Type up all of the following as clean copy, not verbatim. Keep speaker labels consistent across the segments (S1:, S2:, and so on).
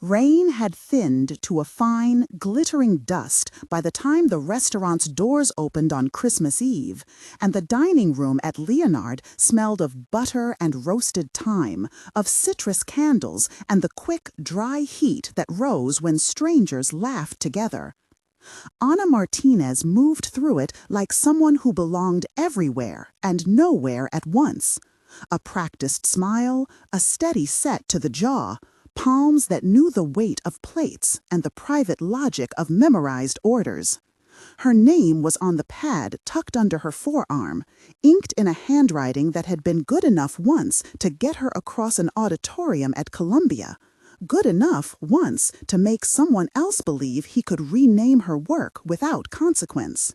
S1: Rain had thinned to a fine, glittering dust by the time the restaurant's doors opened on Christmas Eve, and the dining room at Leernard smelled of butter and roasted thyme, of citrus candles and the quick, dry heat that rose when strangers laughed together. Anna Martinez moved through it like someone who belonged everywhere and nowhere at once. A practiced smile, a steady set to the jaw, palms that knew the weight of plates and the private logic of memorized orders. Her name was on the pad tucked under her forearm, inked in a handwriting that had been good enough once to get her across an auditorium at Columbia, good enough once to make someone else believe he could rename her work without consequence.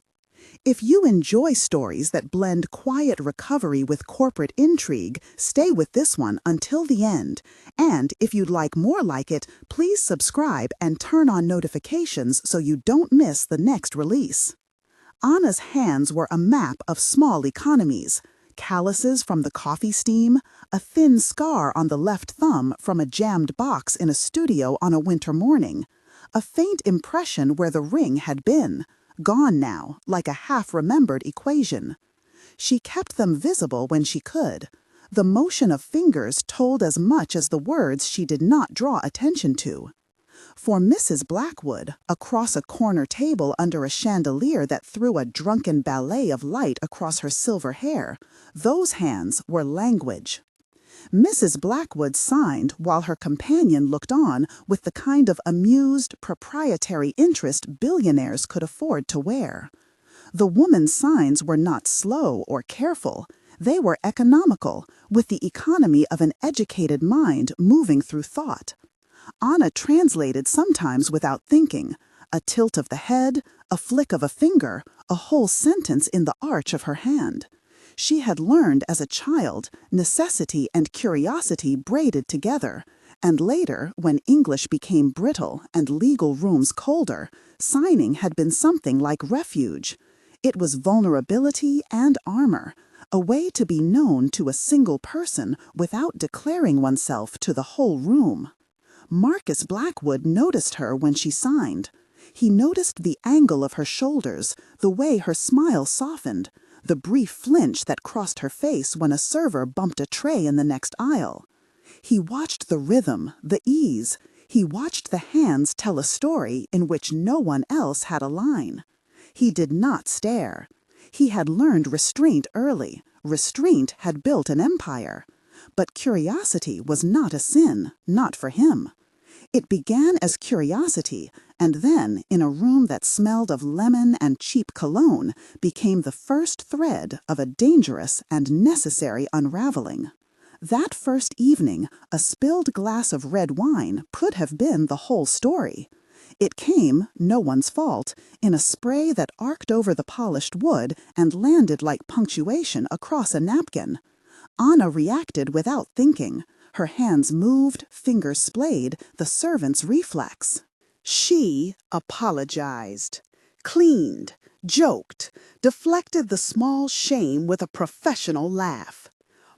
S1: If you enjoy stories that blend quiet recovery with corporate intrigue, stay with this one until the end. And if you'd like more like it, please subscribe and turn on notifications so you don't miss the next release. Anna's hands were a map of small economies. Calluses from the coffee steam, a thin scar on the left thumb from a jammed box in a studio on a winter morning, a faint impression where the ring had been. Gone now, like a half-remembered equation. She kept them visible when she could. The motion of fingers told as much as the words she did not draw attention to. For Mrs. Blackwood, across a corner table under a chandelier that threw a drunken ballet of light across her silver hair, those hands were language. Mrs. Blackwood signed while her companion looked on with the kind of amused, proprietary interest billionaires could afford to wear. The woman's signs were not slow or careful. They were economical, with the economy of an educated mind moving through thought. Anna translated sometimes without thinking, a tilt of the head, a flick of a finger, a whole sentence in the arch of her hand. She had learned as a child necessity and curiosity braided together, and later, when English became brittle and legal rooms colder, signing had been something like refuge. It was vulnerability and armor, a way to be known to a single person without declaring oneself to the whole room. Marcus Blackwood noticed her when she signed. He noticed the angle of her shoulders, the way her smile softened, the brief flinch that crossed her face when a server bumped a tray in the next aisle. He watched the rhythm, the ease. He watched the hands tell a story in which no one else had a line. He did not stare. He had learned restraint early. Restraint had built an empire. But curiosity was not a sin, not for him. It began as curiosity, and then, in a room that smelled of lemon and cheap cologne, became the first thread of a dangerous and necessary unraveling. That first evening, a spilled glass of red wine could have been the whole story. It came, no one's fault, in a spray that arced over the polished wood and landed like punctuation across a napkin. Anna reacted without thinking. Her hands moved, fingers splayed, the servant's reflex. She apologized, cleaned, joked, deflected the small shame with a professional laugh.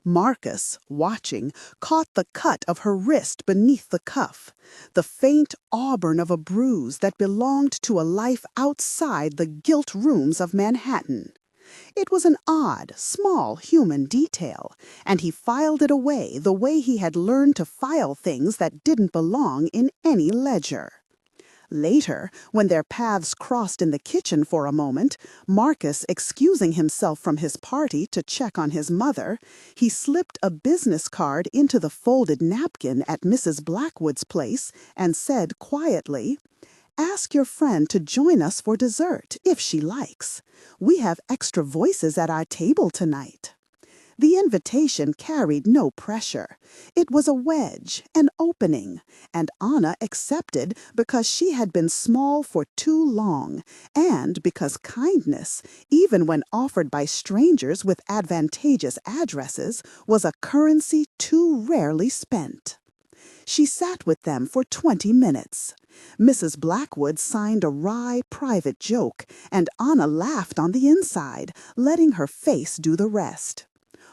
S1: Marcus, watching, caught the cut of her wrist beneath the cuff, the faint auburn of a bruise that belonged to a life outside the gilt rooms of Manhattan. It was an odd, small human detail, and he filed it away the way he had learned to file things that didn't belong in any ledger. Later, when their paths crossed in the kitchen for a moment, Marcus excusing himself from his party to check on his mother, he slipped a business card into the folded napkin at Mrs. Blackwood's place and said quietly, "Ask your friend to join us for dessert, if she likes. We have extra voices at our table tonight." The invitation carried no pressure. It was a wedge, an opening, and Anna accepted because she had been small for too long, and because kindness, even when offered by strangers with advantageous addresses, was a currency too rarely spent. She sat with them for 20 minutes. Mrs. Blackwood signed a wry, private joke, and Anna laughed on the inside, letting her face do the rest.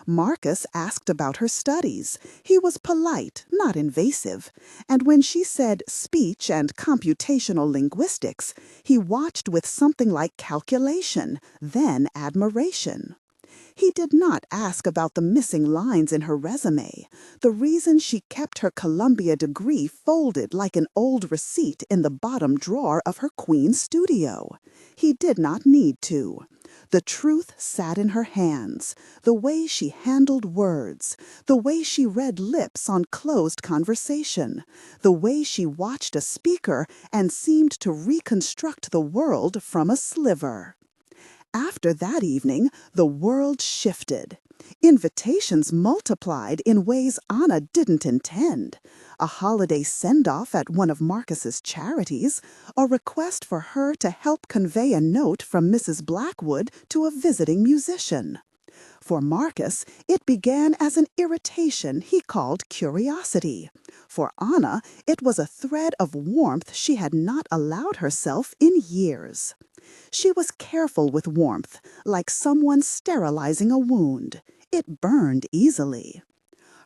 S1: Marcus asked about her studies. He was polite, not invasive, and when she said speech and computational linguistics, he watched with something like calculation, then admiration. He did not ask about the missing lines in her resume, the reason she kept her Columbia degree folded like an old receipt in the bottom drawer of her Queen studio. He did not need to. The truth sat in her hands, the way she handled words, the way she read lips on closed conversation, the way she watched a speaker and seemed to reconstruct the world from a sliver. After that evening, the world shifted. Invitations multiplied in ways Anna didn't intend. A holiday send-off at one of Marcus's charities, a request for her to help convey a note from Mrs. Blackwood to a visiting musician. For Marcus, it began as an irritation he called curiosity. For Anna, it was a thread of warmth she had not allowed herself in years. She was careful with warmth, like someone sterilizing a wound. It burned easily.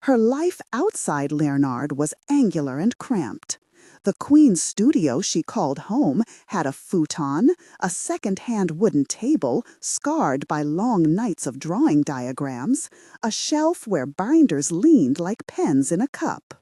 S1: Her life outside Leernard was angular and cramped. The Queen's studio she called home had a futon, a second-hand wooden table scarred by long nights of drawing diagrams, a shelf where binders leaned like pens in a cup.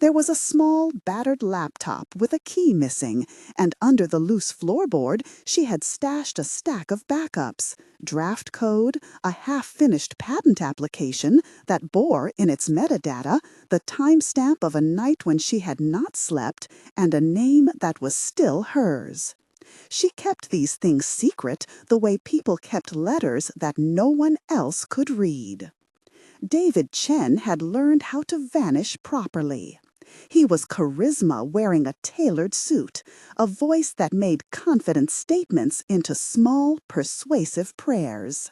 S1: There was a small, battered laptop with a key missing, and under the loose floorboard she had stashed a stack of backups, draft code, a half-finished patent application that bore in its metadata the timestamp of a night when she had not slept and a name that was still hers. She kept these things secret the way people kept letters that no one else could read. David Chen had learned how to vanish properly. He was charisma wearing a tailored suit, a voice that made confident statements into small, persuasive prayers.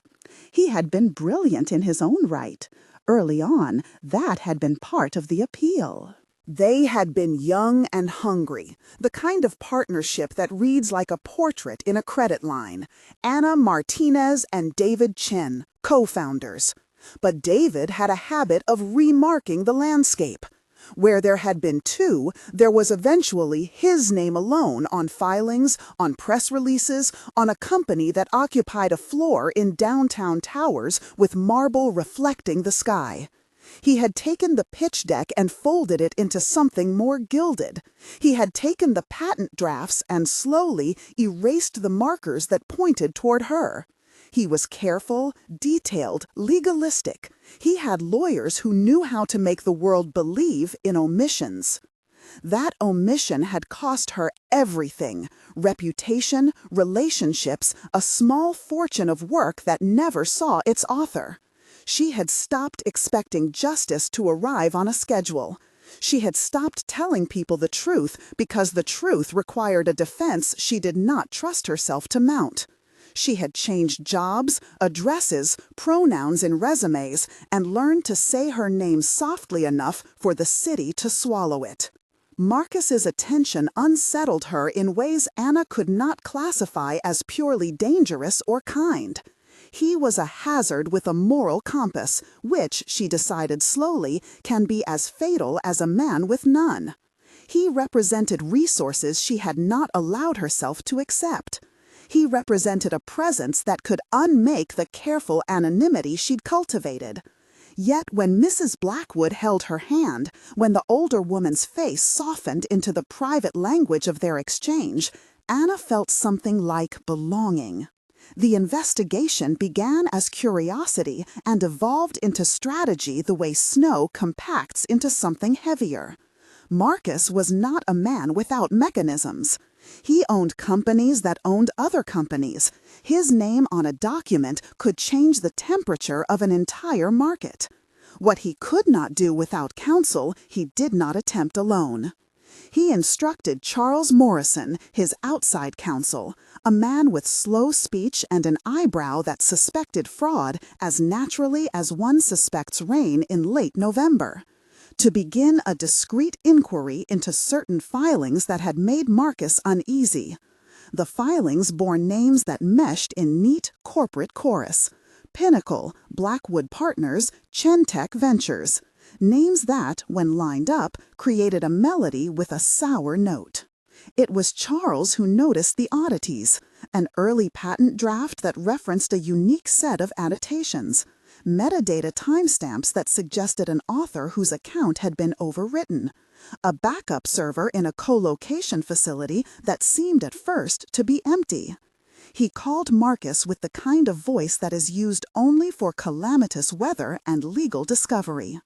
S1: He had been brilliant in his own right. Early on, that had been part of the appeal. They had been young and hungry, the kind of partnership that reads like a portrait in a credit line. Anna Martinez and David Chen, co-founders. But David had a habit of remarking the landscape. Where there had been two, there was eventually his name alone on filings, on press releases, on a company that occupied a floor in downtown towers with marble reflecting the sky. He had taken the pitch deck and folded it into something more gilded. He had taken the patent drafts and slowly erased the markers that pointed toward her. He was careful, detailed, legalistic. He had lawyers who knew how to make the world believe in omissions. That omission had cost her everything: reputation, relationships, a small fortune of work that never saw its author. She had stopped expecting justice to arrive on a schedule. She had stopped telling people the truth because the truth required a defense she did not trust herself to mount. She had changed jobs, addresses, pronouns in resumes, and learned to say her name softly enough for the city to swallow it. Marcus's attention unsettled her in ways Anna could not classify as purely dangerous or kind. He was a hazard with a moral compass, which, she decided slowly, can be as fatal as a man with none. He represented resources she had not allowed herself to accept. He represented a presence that could unmake the careful anonymity she'd cultivated. Yet when Mrs. Blackwood held her hand, when the older woman's face softened into the private language of their exchange, Anna felt something like belonging. The investigation began as curiosity and evolved into strategy the way snow compacts into something heavier. Marcus was not a man without mechanisms. He owned companies that owned other companies. His name on a document could change the temperature of an entire market. What he could not do without counsel, he did not attempt alone. He instructed Charles Morrison, his outside counsel, a man with slow speech and an eyebrow that suspected fraud as naturally as one suspects rain in late November, to begin a discreet inquiry into certain filings that had made Marcus uneasy. The filings bore names that meshed in neat corporate chorus: Pinnacle, Blackwood Partners, Chentech Ventures. Names that, when lined up, created a melody with a sour note. It was Charles who noticed the oddities, an early patent draft that referenced a unique set of annotations, metadata timestamps that suggested an author whose account had been overwritten, a backup server in a co-location facility that seemed at first to be empty. He called Marcus with the kind of voice that is used only for calamitous weather and legal discovery.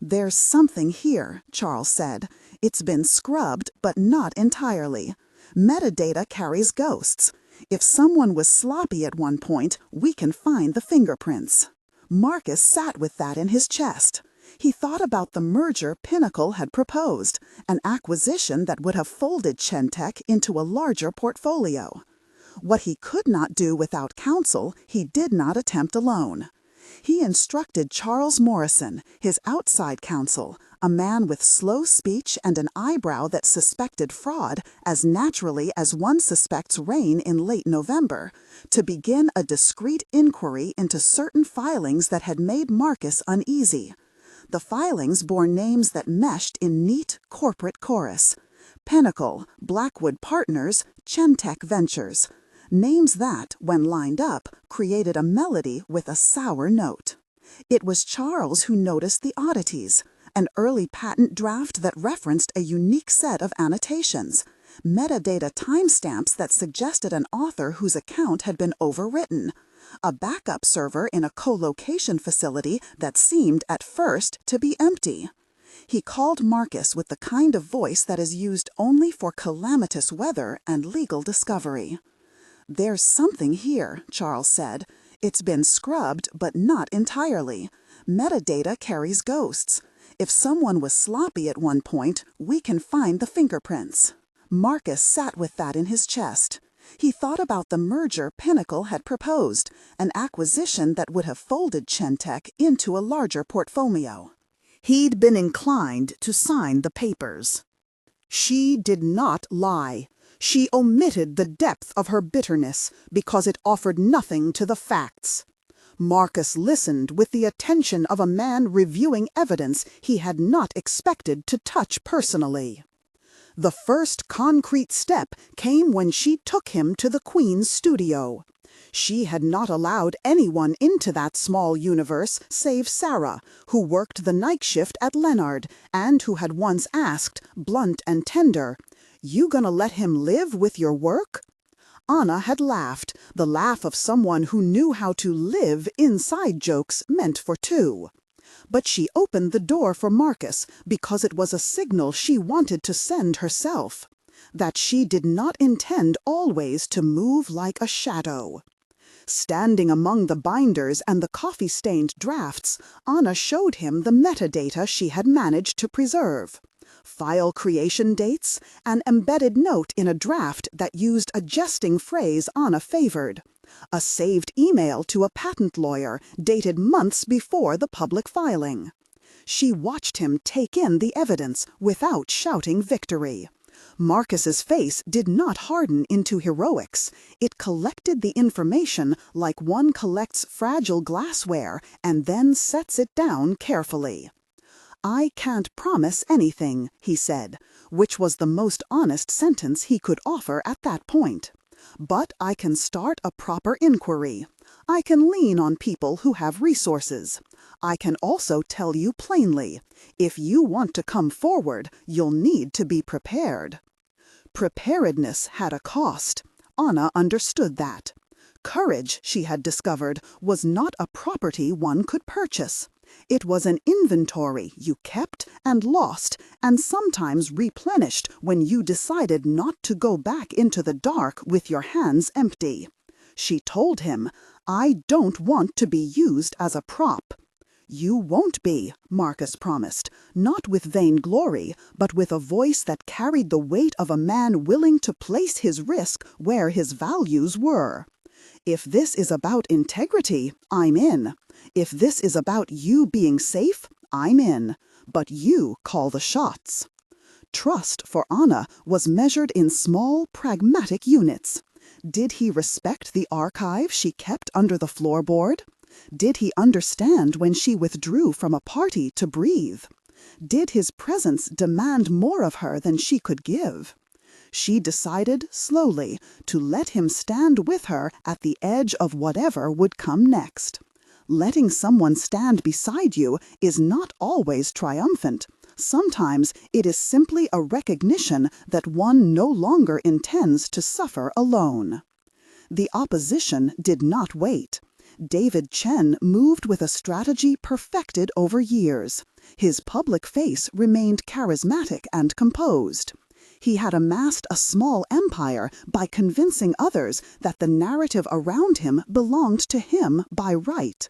S1: "There's something here," Charles said. "It's been scrubbed, but not entirely. Metadata carries ghosts. If someone was sloppy at one point, we can find the fingerprints." Marcus sat with that in his chest. He thought about the merger Pinnacle had proposed, an acquisition that would have folded Chentech into a larger portfolio. What he could not do without counsel, he did not attempt alone. He instructed Charles Morrison, his outside counsel, a man with slow speech and an eyebrow that suspected fraud as naturally as one suspects rain in late November, to begin a discreet inquiry into certain filings that had made Marcus uneasy. The filings bore names that meshed in neat corporate chorus: Pinnacle, Blackwood Partners, Chentech Ventures. Names that, when lined up, created a melody with a sour note. It was Charles who noticed the oddities, an early patent draft that referenced a unique set of annotations, metadata timestamps that suggested an author whose account had been overwritten, a backup server in a co-location facility that seemed at first to be empty. He called Marcus with the kind of voice that is used only for calamitous weather and legal discovery. "There's something here," Charles said. "It's been scrubbed, but not entirely. Metadata carries ghosts. If someone was sloppy at one point, we can find the fingerprints." Marcus sat with that in his chest. He thought about the merger Pinnacle had proposed, an acquisition that would have folded Chentech into a larger portfolio. He'd been inclined to sign the papers. She did not lie. She omitted the depth of her bitterness because it offered nothing to the facts. Marcus listened with the attention of a man reviewing evidence he had not expected to touch personally. The first concrete step came when she took him to the Queen's studio. She had not allowed anyone into that small universe save Sarah, who worked the night shift at Leernard and who had once asked, blunt and tender, "You gonna let him live with your work?" Anna had laughed, the laugh of someone who knew how to live inside jokes meant for two. But she opened the door for Marcus because it was a signal she wanted to send herself, that she did not intend always to move like a shadow. Standing among the binders and the coffee-stained drafts, Anna showed him the metadata she had managed to preserve. File creation dates, an embedded note in a draft that used a jesting phrase Anna favored, a saved email to a patent lawyer dated months before the public filing. She watched him take in the evidence without shouting victory. Marcus's face did not harden into heroics. It collected the information like one collects fragile glassware and then sets it down carefully. "I can't promise anything," he said, which was the most honest sentence he could offer at that point. "But I can start a proper inquiry. I can lean on people who have resources. I can also tell you plainly, if you want to come forward, you'll need to be prepared." Preparedness had a cost. Anna understood that. Courage, she had discovered, was not a property one could purchase. It was an inventory you kept and lost and sometimes replenished when you decided not to go back into the dark with your hands empty. She told him, "I don't want to be used as a prop." "You won't be," Marcus promised, not with vainglory, but with a voice that carried the weight of a man willing to place his risk where his values were. "If this is about integrity, I'm in. If this is about you being safe, I'm in. But you call the shots." Trust for Anna was measured in small, pragmatic units. Did he respect the archive she kept under the floorboard? Did he understand when she withdrew from a party to breathe? Did his presence demand more of her than she could give? She decided, slowly, to let him stand with her at the edge of whatever would come next. Letting someone stand beside you is not always triumphant. Sometimes it is simply a recognition that one no longer intends to suffer alone. The opposition did not wait. David Chen moved with a strategy perfected over years. His public face remained charismatic and composed. He had amassed a small empire by convincing others that the narrative around him belonged to him by right.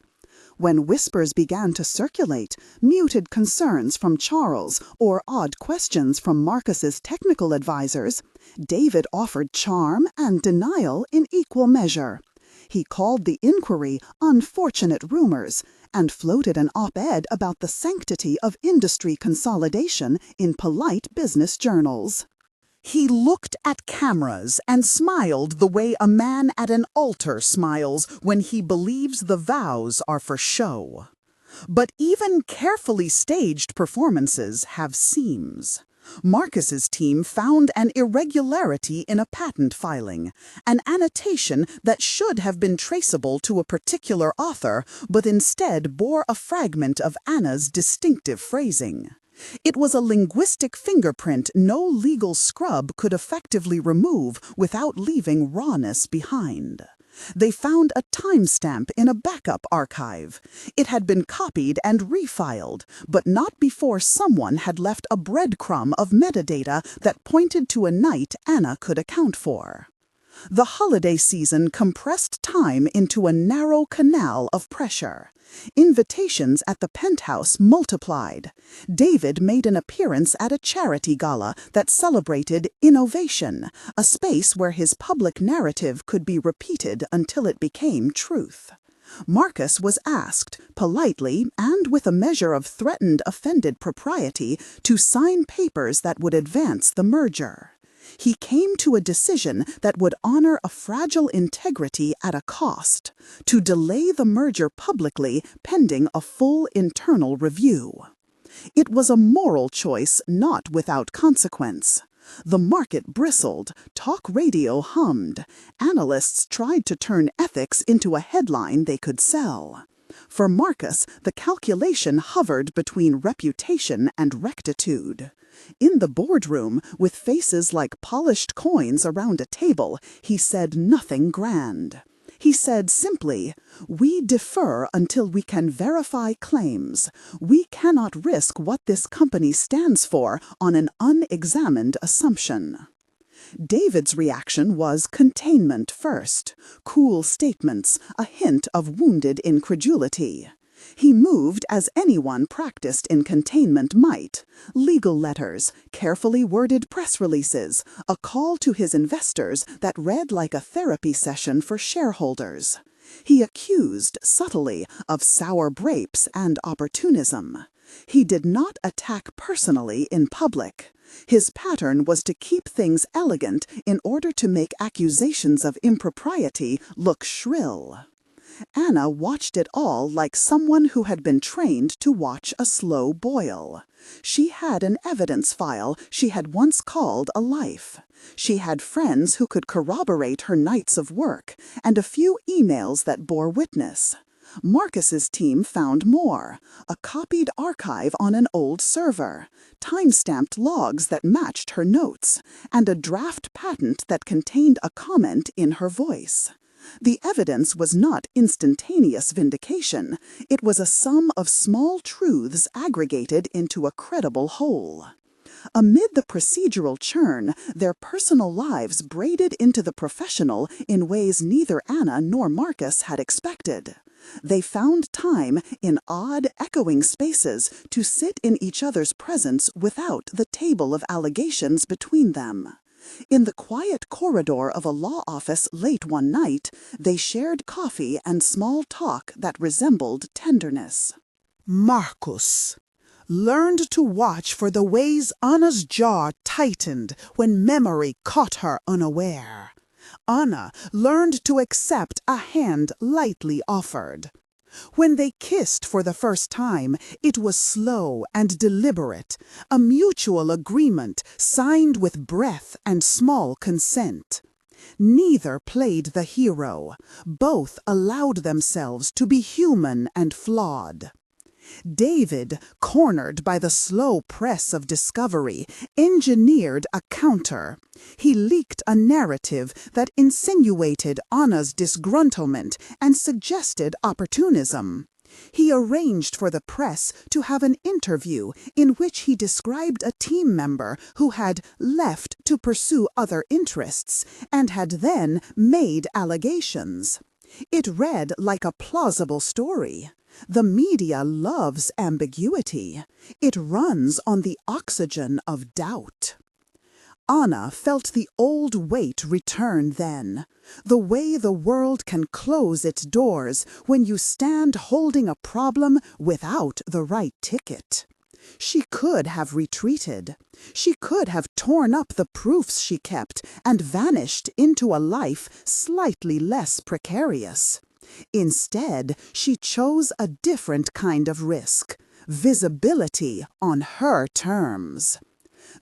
S1: When whispers began to circulate, muted concerns from Charles or odd questions from Marcus's technical advisors, David offered charm and denial in equal measure. He called the inquiry unfortunate rumors and floated an op-ed about the sanctity of industry consolidation in polite business journals. He looked at cameras and smiled the way a man at an altar smiles when he believes the vows are for show. But even carefully staged performances have seams. Marcus's team found an irregularity in a patent filing, an annotation that should have been traceable to a particular author, but instead bore a fragment of Anna's distinctive phrasing. It was a linguistic fingerprint no legal scrub could effectively remove without leaving rawness behind. They found a timestamp in a backup archive. It had been copied and refiled, but not before someone had left a breadcrumb of metadata that pointed to a night Anna could account for. The holiday season compressed time into a narrow canal of pressure. Invitations at the penthouse multiplied. David made an appearance at a charity gala that celebrated innovation, a space where his public narrative could be repeated until it became truth. Marcus was asked, politely and with a measure of threatened offended propriety, to sign papers that would advance the merger. He came to a decision that would honor a fragile integrity at a cost, to delay the merger publicly pending a full internal review. It was a moral choice not without consequence. The market bristled, talk radio hummed, analysts tried to turn ethics into a headline they could sell. For Marcus, the calculation hovered between reputation and rectitude. In the boardroom, with faces like polished coins around a table, he said nothing grand. He said simply, "We defer until we can verify claims. We cannot risk what this company stands for on an unexamined assumption." David's reaction was containment first, cool statements, a hint of wounded incredulity. He moved as anyone practiced in containment might: legal letters, carefully worded press releases, a call to his investors that read like a therapy session for shareholders. He accused, subtly, of sour grapes and opportunism. He did not attack personally in public. His pattern was to keep things elegant in order to make accusations of impropriety look shrill. Anna watched it all like someone who had been trained to watch a slow boil. She had an evidence file she had once called a life. She had friends who could corroborate her nights of work, and a few emails that bore witness. Marcus's team found more: a copied archive on an old server, time-stamped logs that matched her notes, and a draft patent that contained a comment in her voice. The evidence was not instantaneous vindication. It was a sum of small truths aggregated into a credible whole. Amid the procedural churn, their personal lives braided into the professional in ways neither Anna nor Marcus had expected. They found time, in odd, echoing spaces, to sit in each other's presence without the table of allegations between them. In the quiet corridor of a law office late one night, they shared coffee and small talk that resembled tenderness. Marcus learned to watch for the ways Anna's jaw tightened when memory caught her unaware. Anna learned to accept a hand lightly offered. When they kissed for the first time, it was slow and deliberate, a mutual agreement signed with breath and small consent. Neither played the hero. Both allowed themselves to be human and flawed. David, cornered by the slow press of discovery, engineered a counter. He leaked a narrative that insinuated Anna's disgruntlement and suggested opportunism. He arranged for the press to have an interview in which he described a team member who had left to pursue other interests and had then made allegations. It read like a plausible story. The media loves ambiguity. It runs on the oxygen of doubt. Anna felt the old weight return then, the way the world can close its doors when you stand holding a problem without the right ticket. She could have retreated. She could have torn up the proofs she kept and vanished into a life slightly less precarious. Instead, she chose a different kind of risk, visibility on her terms.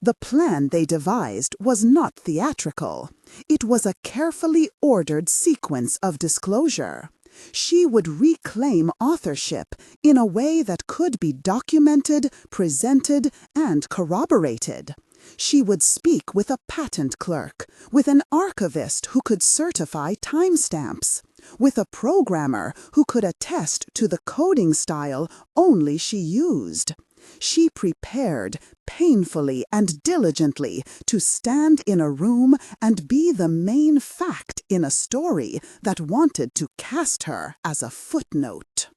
S1: The plan they devised was not theatrical. It was a carefully ordered sequence of disclosure. She would reclaim authorship in a way that could be documented, presented, and corroborated. She would speak with a patent clerk, with an archivist who could certify timestamps, with a programmer who could attest to the coding style only she used. She prepared painfully and diligently to stand in a room and be the main fact in a story that wanted to cast her as a footnote.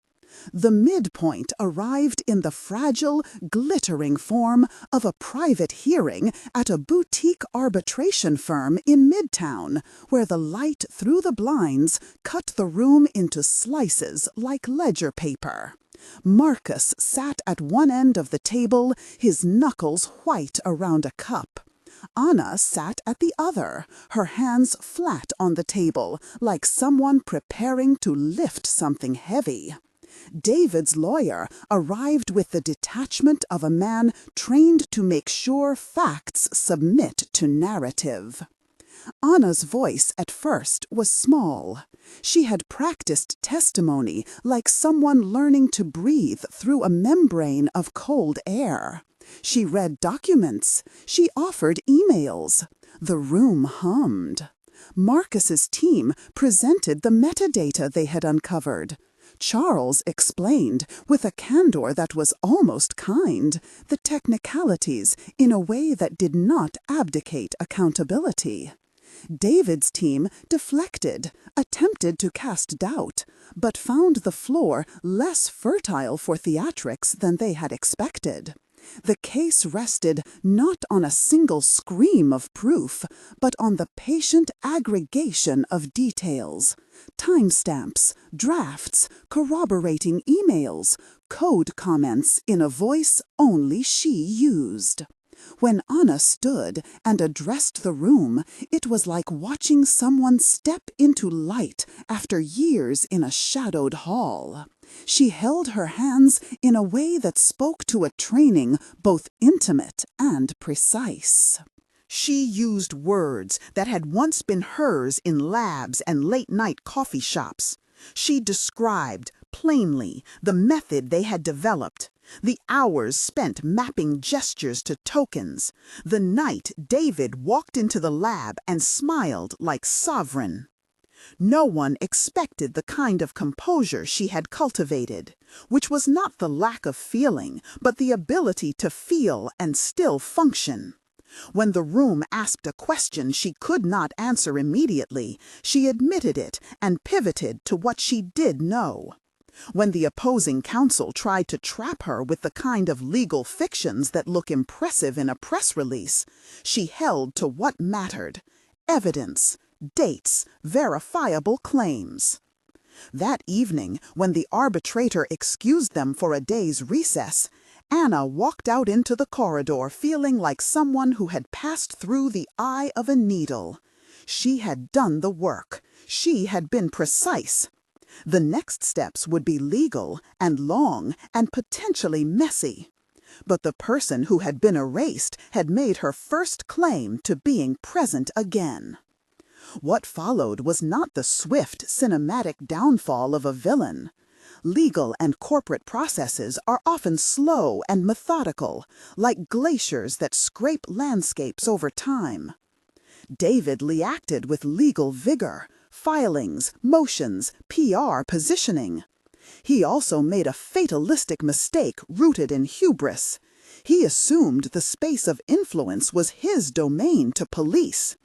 S1: The midpoint arrived in the fragile, glittering form of a private hearing at a boutique arbitration firm in Midtown, where the light through the blinds cut the room into slices like ledger paper. Marcus sat at one end of the table, his knuckles white around a cup. Anna sat at the other, her hands flat on the table, like someone preparing to lift something heavy. David's lawyer arrived with the detachment of a man trained to make sure facts submit to narrative. Anna's voice at first was small. She had practiced testimony like someone learning to breathe through a membrane of cold air. She read documents. She offered emails. The room hummed. Marcus's team presented the metadata they had uncovered. Charles explained, with a candor that was almost kind, the technicalities in a way that did not abdicate accountability. David's team deflected, attempted to cast doubt, but found the floor less fertile for theatrics than they had expected. The case rested not on a single scream of proof, but on the patient aggregation of details. Timestamps, drafts, corroborating emails, code comments in a voice only she used. When Anna stood and addressed the room, it was like watching someone step into light after years in a shadowed hall. She held her hands in a way that spoke to a training both intimate and precise. She used words that had once been hers in labs and late-night coffee shops. She described, plainly, the method they had developed, the hours spent mapping gestures to tokens, the night David walked into the lab and smiled like sovereign. No one expected the kind of composure she had cultivated, which was not the lack of feeling, but the ability to feel and still function. When the room asked a question she could not answer immediately, she admitted it and pivoted to what she did know. When the opposing counsel tried to trap her with the kind of legal fictions that look impressive in a press release, she held to what mattered: evidence, dates, verifiable claims. That evening, when the arbitrator excused them for a day's recess, Anna walked out into the corridor feeling like someone who had passed through the eye of a needle. She had done the work. She had been precise. The next steps would be legal and long and potentially messy. But the person who had been erased had made her first claim to being present again. What followed was not the swift, cinematic downfall of a villain. Legal and corporate processes are often slow and methodical, like glaciers that scrape landscapes over time. David reacted with legal vigor, filings, motions, PR positioning. He also made a fatalistic mistake rooted in hubris. He assumed the space of influence was his domain to police.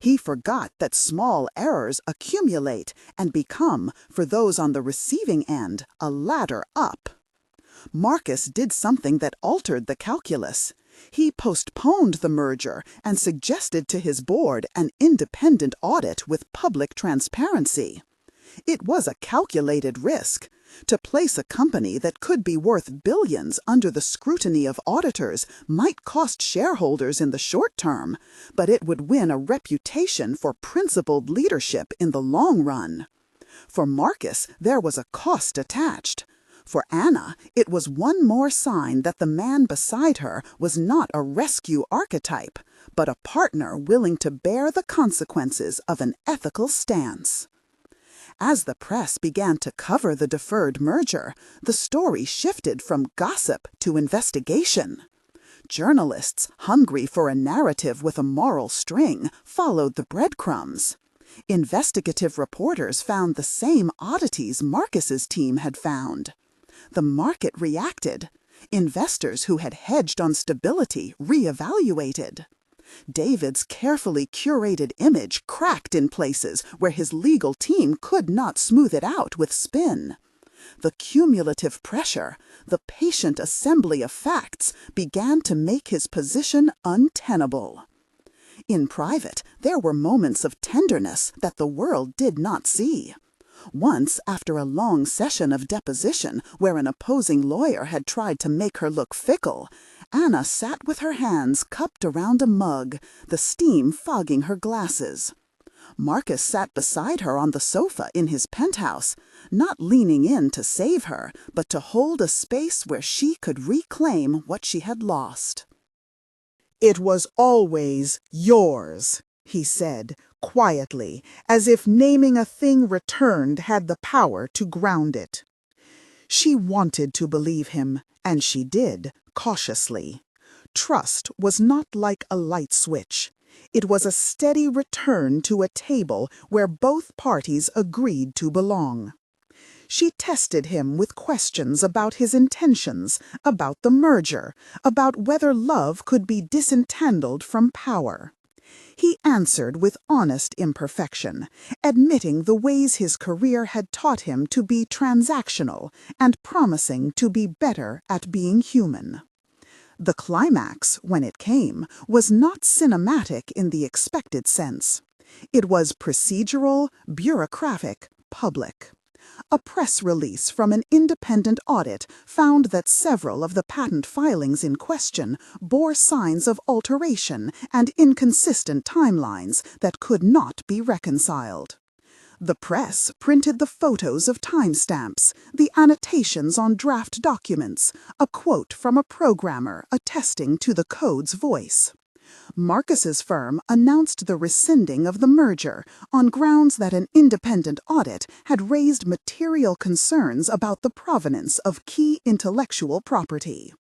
S1: He forgot that small errors accumulate and become, for those on the receiving end, a ladder up. Marcus did something that altered the calculus. He postponed the merger and suggested to his board an independent audit with public transparency. It was a calculated risk. To place a company that could be worth billions under the scrutiny of auditors might cost shareholders in the short term, but it would win a reputation for principled leadership in the long run. For Marcus, there was a cost attached. For Anna, it was one more sign that the man beside her was not a rescue archetype, but a partner willing to bear the consequences of an ethical stance. As the press began to cover the deferred merger, the story shifted from gossip to investigation. Journalists, hungry for a narrative with a moral string, followed the breadcrumbs. Investigative reporters found the same oddities Marcus's team had found. The market reacted. Investors who had hedged on stability reevaluated. David's carefully curated image cracked in places where his legal team could not smooth it out with spin. The cumulative pressure, the patient assembly of facts, began to make his position untenable. In private, there were moments of tenderness that the world did not see. Once, after a long session of deposition where an opposing lawyer had tried to make her look fickle, Anna sat with her hands cupped around a mug, the steam fogging her glasses. Marcus sat beside her on the sofa in his penthouse, not leaning in to save her, but to hold a space where she could reclaim what she had lost. "It was always yours," he said, quietly, as if naming a thing returned had the power to ground it. She wanted to believe him, and she did, cautiously. Trust was not like a light switch. It was a steady return to a table where both parties agreed to belong. She tested him with questions about his intentions, about the merger, about whether love could be disentangled from power. He answered with honest imperfection, admitting the ways his career had taught him to be transactional and promising to be better at being human. The climax, when it came, was not cinematic in the expected sense. It was procedural, bureaucratic, public. A press release from an independent audit found that several of the patent filings in question bore signs of alteration and inconsistent timelines that could not be reconciled. The press printed the photos of timestamps, the annotations on draft documents, a quote from a programmer attesting to the code's voice. Marcus's firm announced the rescinding of the merger on grounds that an independent audit had raised material concerns about the provenance of key intellectual property.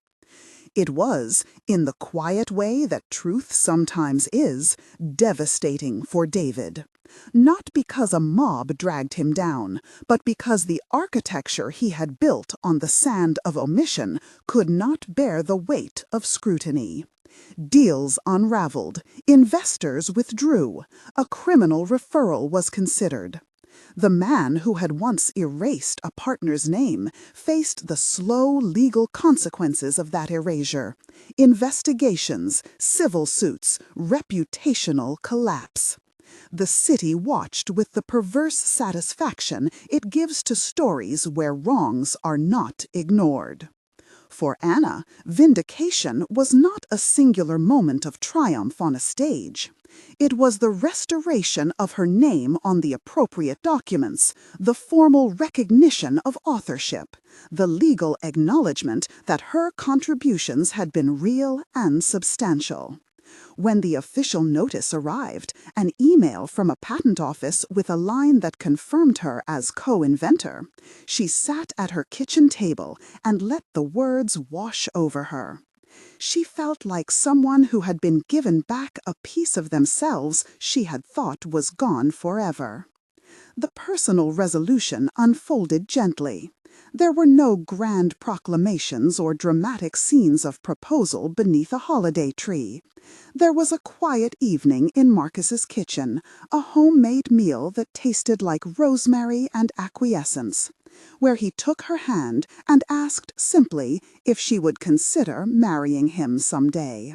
S1: It was, in the quiet way that truth sometimes is, devastating for David. Not because a mob dragged him down, but because the architecture he had built on the sand of omission could not bear the weight of scrutiny. Deals unraveled, investors withdrew, a criminal referral was considered. The man who had once erased a partner's name faced the slow legal consequences of that erasure: investigations, civil suits, reputational collapse. The city watched with the perverse satisfaction it gives to stories where wrongs are not ignored. For Anna, vindication was not a singular moment of triumph on a stage. It was the restoration of her name on the appropriate documents, the formal recognition of authorship, the legal acknowledgement that her contributions had been real and substantial. When the official notice arrived, an email from a patent office with a line that confirmed her as co-inventor, she sat at her kitchen table and let the words wash over her. She felt like someone who had been given back a piece of themselves she had thought was gone forever. The personal resolution unfolded gently. There were no grand proclamations or dramatic scenes of proposal beneath a holiday tree. There was a quiet evening in Marcus's kitchen, a homemade meal that tasted like rosemary and acquiescence, where he took her hand and asked simply if she would consider marrying him someday.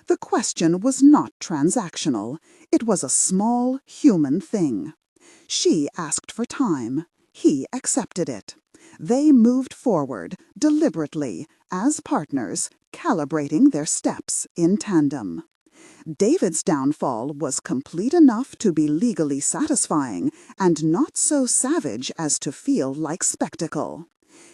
S1: The question was not transactional. It was a small, human thing. She asked for time. He accepted it. They moved forward, deliberately, as partners, calibrating their steps in tandem. David's downfall was complete enough to be legally satisfying, and not so savage as to feel like spectacle.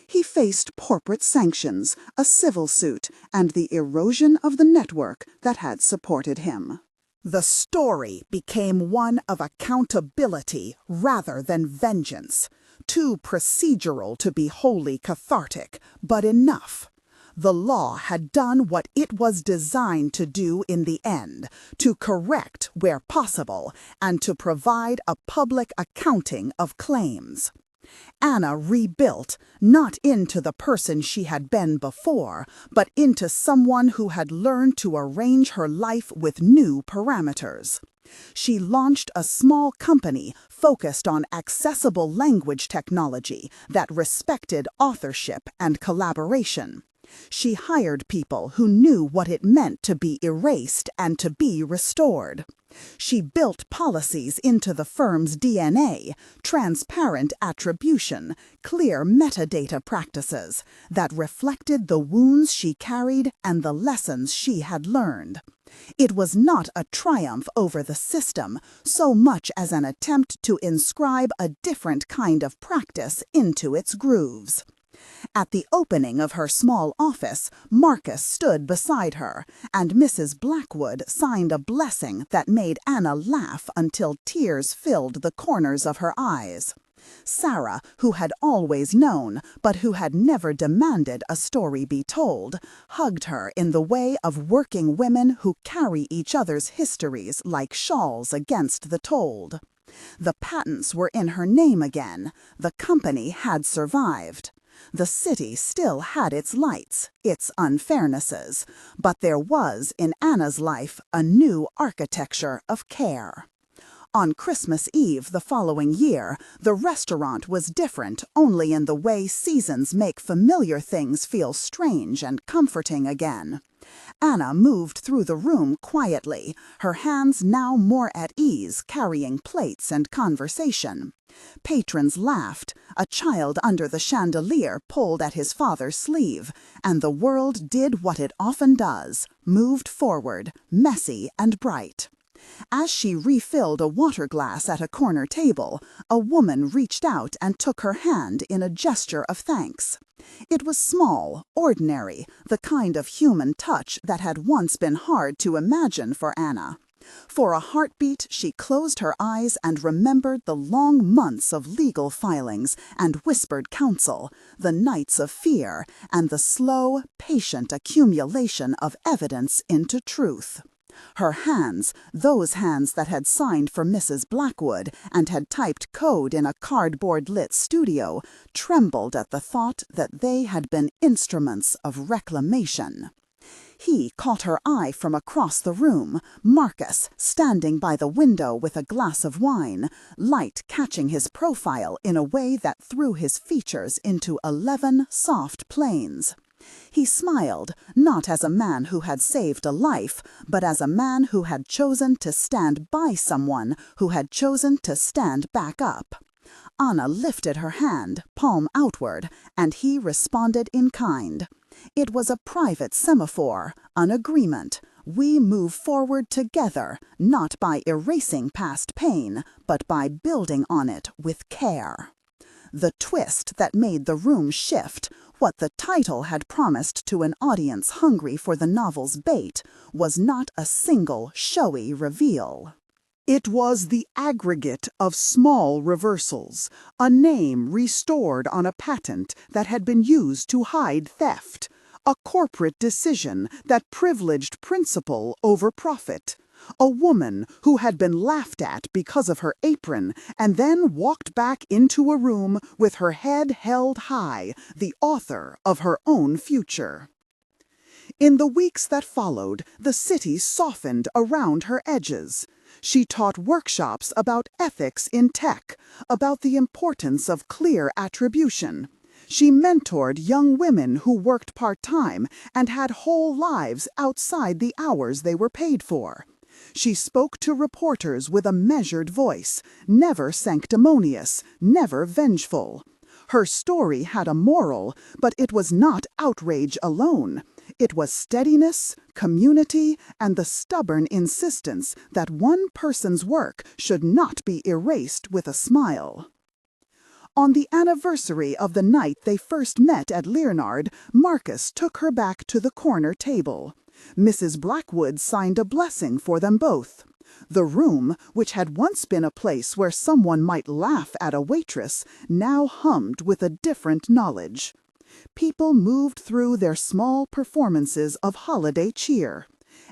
S1: He faced corporate sanctions, a civil suit, and the erosion of the network that had supported him. The story became one of accountability rather than vengeance. Too procedural to be wholly cathartic, but enough. The law had done what it was designed to do in the end, to correct where possible, and to provide a public accounting of claims. Anna rebuilt, not into the person she had been before, but into someone who had learned to arrange her life with new parameters. She launched a small company focused on accessible language technology that respected authorship and collaboration. She hired people who knew what it meant to be erased and to be restored. She built policies into the firm's DNA, transparent attribution, clear metadata practices that reflected the wounds she carried and the lessons she had learned. It was not a triumph over the system so much as an attempt to inscribe a different kind of practice into its grooves. At the opening of her small office, Marcus stood beside her, and Mrs. Blackwood signed a blessing that made Anna laugh until tears filled the corners of her eyes. Sarah, who had always known, but who had never demanded a story be told, hugged her in the way of working women who carry each other's histories like shawls against the told. The patents were in her name again. The company had survived. The city still had its lights, its unfairnesses, but there was in Anna's life a new architecture of care. On Christmas Eve the following year, the restaurant was different only in the way seasons make familiar things feel strange and comforting again. Anna moved through the room quietly, her hands now more at ease carrying plates and conversation. Patrons laughed, a child under the chandelier pulled at his father's sleeve, and the world did what it often does, moved forward, messy and bright. As she refilled a water glass at a corner table, a woman reached out and took her hand in a gesture of thanks. It was small, ordinary, the kind of human touch that had once been hard to imagine for Anna. For a heartbeat, she closed her eyes and remembered the long months of legal filings and whispered counsel, the nights of fear, and the slow, patient accumulation of evidence into truth. Her hands, those hands that had signed for Mrs. Blackwood and had typed code in a cardboard-lit studio, trembled at the thought that they had been instruments of reclamation. He caught her eye from across the room, Marcus standing by the window with a glass of wine, light catching his profile in a way that threw his features into 11 soft planes. He smiled, not as a man who had saved a life, but as a man who had chosen to stand by someone who had chosen to stand back up. Anna lifted her hand, palm outward, and he responded in kind. It was a private semaphore, an agreement. We move forward together, not by erasing past pain, but by building on it with care. The twist that made the room shift, what the title had promised to an audience hungry for the novel's bait, was not a single showy reveal. It was the aggregate of small reversals, a name restored on a patent that had been used to hide theft, a corporate decision that privileged principle over profit, a woman who had been laughed at because of her apron and then walked back into a room with her head held high, the author of her own future. In the weeks that followed, the city softened around her edges. She taught workshops about ethics in tech, about the importance of clear attribution. She mentored young women who worked part-time and had whole lives outside the hours they were paid for. She spoke to reporters with a measured voice, never sanctimonious, never vengeful. Her story had a moral, but it was not outrage alone. It was steadiness, community, and the stubborn insistence that one person's work should not be erased with a smile. On the anniversary of the night they first met at Leernard, Marcus took her back to the corner table. Mrs. Blackwood signed a blessing for them both. The room, which had once been a place where someone might laugh at a waitress, now hummed with a different knowledge. People moved through their small performances of holiday cheer.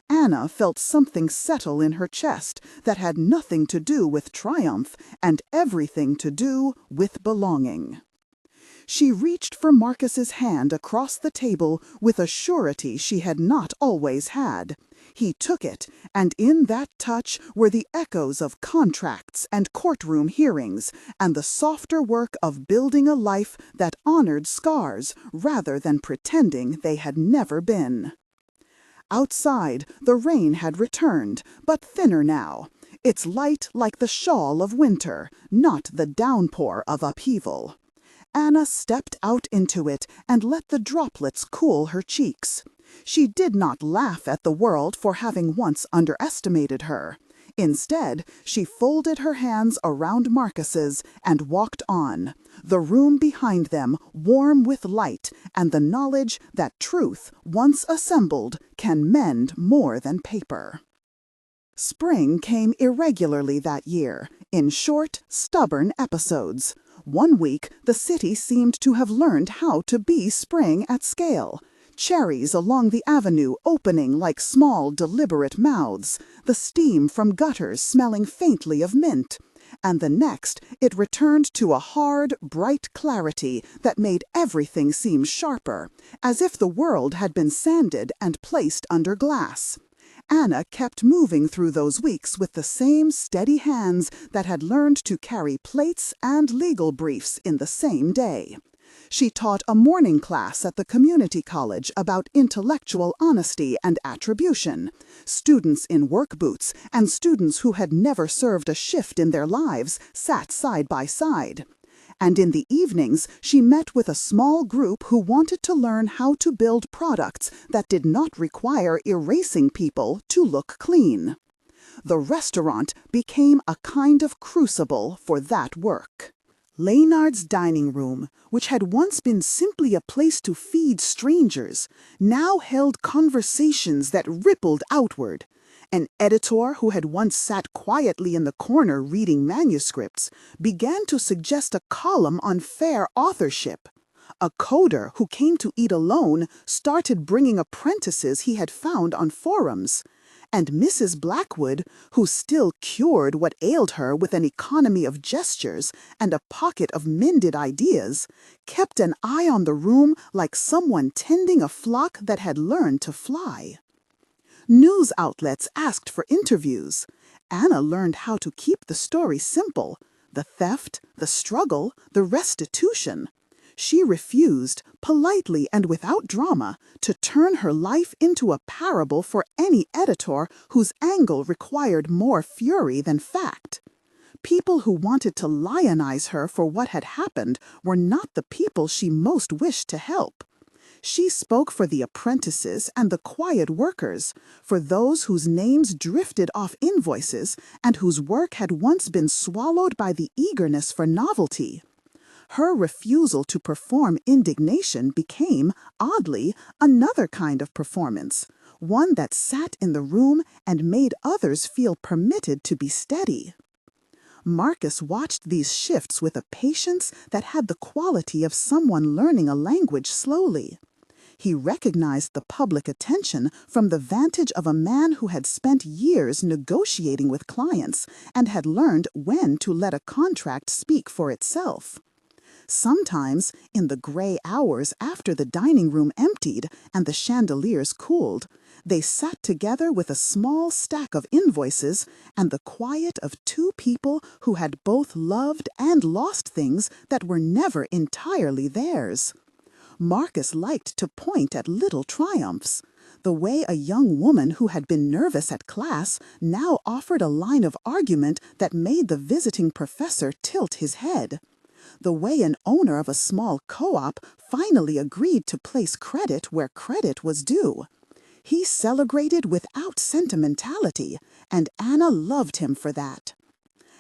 S1: Anna felt something settle in her chest that had nothing to do with triumph and everything to do with belonging. She reached for Marcus's hand across the table with a surety she had not always had. He took it, and in that touch were the echoes of contracts and courtroom hearings, and the softer work of building a life that honored scars rather than pretending they had never been. Outside, the rain had returned, but thinner now. Its light like the shawl of winter, not the downpour of upheaval. Anna stepped out into it and let the droplets cool her cheeks. She did not laugh at the world for having once underestimated her. Instead, she folded her hands around Marcus's and walked on, the room behind them warm with light and the knowledge that truth, once assembled, can mend more than paper. Spring came irregularly that year, in short, stubborn episodes. One week, the city seemed to have learned how to be spring at scale. Cherries along the avenue opening like small, deliberate mouths, the steam from gutters smelling faintly of mint. And the next, it returned to a hard, bright clarity that made everything seem sharper, as if the world had been sanded and placed under glass. Anna kept moving through those weeks with the same steady hands that had learned to carry plates and legal briefs in the same day. She taught a morning class at the community college about intellectual honesty and attribution. Students in work boots and students who had never served a shift in their lives sat side by side. And in the evenings, she met with a small group who wanted to learn how to build products that did not require erasing people to look clean. The restaurant became a kind of crucible for that work. Leernard's dining room, which had once been simply a place to feed strangers, now held conversations that rippled outward. An editor who had once sat quietly in the corner reading manuscripts began to suggest a column on fair authorship. A coder who came to eat alone started bringing apprentices he had found on forums. And Mrs. Blackwood, who still cured what ailed her with an economy of gestures and a pocket of mended ideas, kept an eye on the room like someone tending a flock that had learned to fly. News outlets asked for interviews. Anna learned how to keep the story simple: the theft, the struggle, the restitution. She refused, politely and without drama, to turn her life into a parable for any editor whose angle required more fury than fact. People who wanted to lionize her for what had happened were not the people she most wished to help. She spoke for the apprentices and the quiet workers, for those whose names drifted off invoices and whose work had once been swallowed by the eagerness for novelty. Her refusal to perform indignation became, oddly, another kind of performance, one that sat in the room and made others feel permitted to be steady. Marcus watched these shifts with a patience that had the quality of someone learning a language slowly. He recognized the public attention from the vantage of a man who had spent years negotiating with clients and had learned when to let a contract speak for itself. Sometimes, in the gray hours after the dining room emptied and the chandeliers cooled, they sat together with a small stack of invoices and the quiet of two people who had both loved and lost things that were never entirely theirs. Marcus liked to point at little triumphs. The way a young woman who had been nervous at class now offered a line of argument that made the visiting professor tilt his head. The way an owner of a small co-op finally agreed to place credit where credit was due. He celebrated without sentimentality, and Anna loved him for that.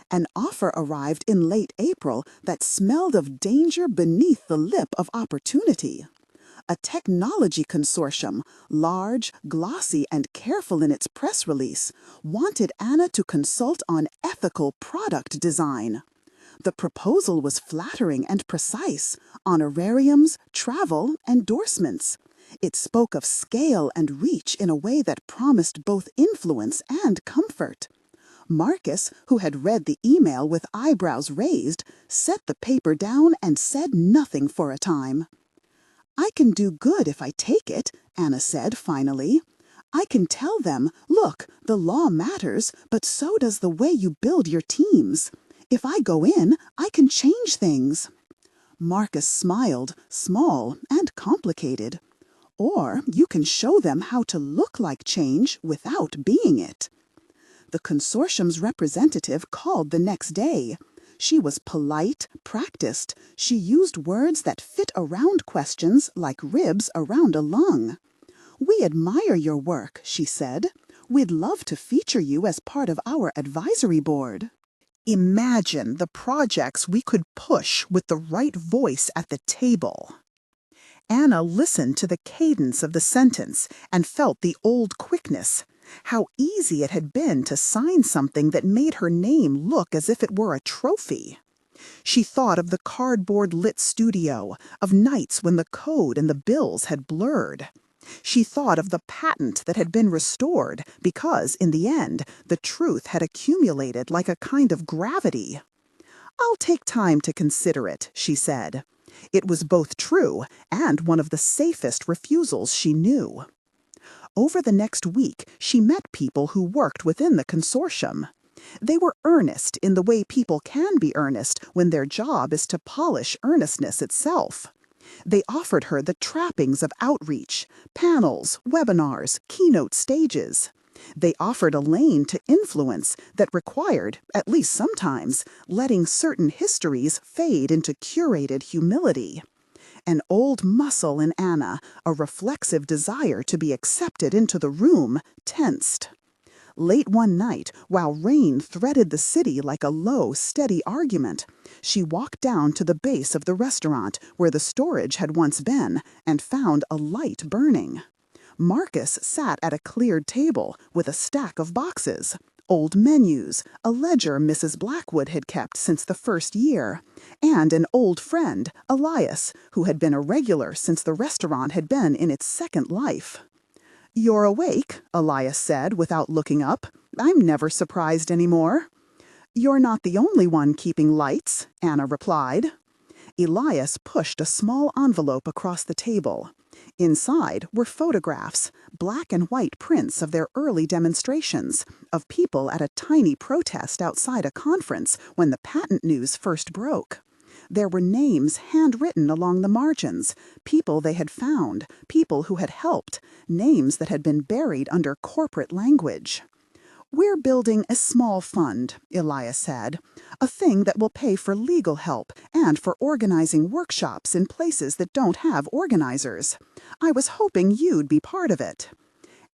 S1: An offer arrived in late April that smelled of danger beneath the lip of opportunity. A technology consortium, large, glossy, and careful in its press release, wanted Anna to consult on ethical product design. The proposal was flattering and precise: honorariums, travel, endorsements. It spoke of scale and reach in a way that promised both influence and comfort. Marcus, who had read the email with eyebrows raised, set the paper down and said nothing for a time. "I can do good if I take it," Anna said finally. "I can tell them, look, the law matters, but so does the way you build your teams. If I go in, I can change things." Marcus smiled, small and complicated. "Or you can show them how to look like change without being it." The consortium's representative called the next day. She was polite, practiced. She used words that fit around questions like ribs around a lung. "We admire your work," she said. "We'd love to feature you as part of our advisory board." Imagine the projects we could push with the right voice at the table. Anna listened to the cadence of the sentence and felt the old quickness. How easy it had been to sign something that made her name look as if it were a trophy. She thought of the cardboard-lit studio, of nights when the code and the bills had blurred. She thought of the patent that had been restored because, in the end, the truth had accumulated like a kind of gravity. "I'll take time to consider it," she said. It was both true and one of the safest refusals she knew. Over the next week, she met people who worked within the consortium. They were earnest in the way people can be earnest when their job is to polish earnestness itself. They offered her the trappings of outreach: panels, webinars, keynote stages. They offered a lane to influence that required, at least sometimes, letting certain histories fade into curated humility. An old muscle in Anna, a reflexive desire to be accepted into the room, tensed. Late one night, while rain threaded the city like a low, steady argument, she walked down to the base of the restaurant where the storage had once been and found a light burning. Marcus sat at a cleared table with a stack of boxes, old menus, a ledger Mrs. Blackwood had kept since the first year, and an old friend, Elias, who had been a regular since the restaurant had been in its second life. "You're awake," Elias said without looking up. "I'm never surprised anymore." "You're not the only one keeping lights," Anna replied. Elias pushed a small envelope across the table. Inside were photographs, black and white prints of their early demonstrations, of people at a tiny protest outside a conference when the patent news first broke. There were names handwritten along the margins, people they had found, people who had helped, names that had been buried under corporate language. "We're building a small fund," Elias said, "a thing that will pay for legal help and for organizing workshops in places that don't have organizers. I was hoping you'd be part of it."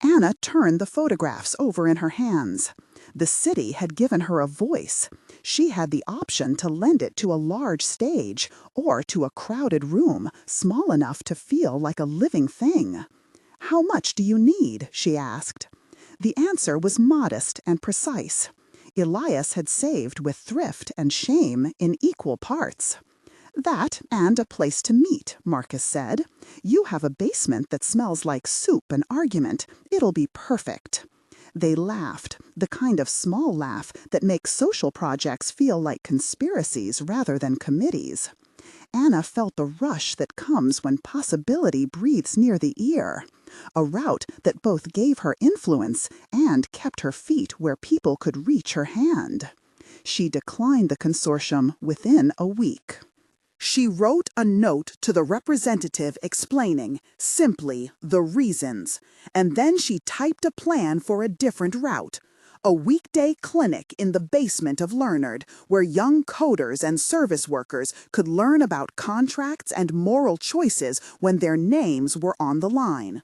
S1: Anna turned the photographs over in her hands. The city had given her a voice. She had the option to lend it to a large stage or to a crowded room small enough to feel like a living thing. "How much do you need?" she asked. The answer was modest and precise. Elias had saved with thrift and shame in equal parts. "That and a place to meet," Marcus said. "You have a basement that smells like soup and argument. It'll be perfect." They laughed, the kind of small laugh that makes social projects feel like conspiracies rather than committees. Anna felt the rush that comes when possibility breathes near the ear, a route that both gave her influence and kept her feet where people could reach her hand. She declined the consortium within a week. She wrote a note to the representative explaining, simply, the reasons, and then she typed a plan for a different route. A weekday clinic in the basement of Leernard, where young coders and service workers could learn about contracts and moral choices when their names were on the line.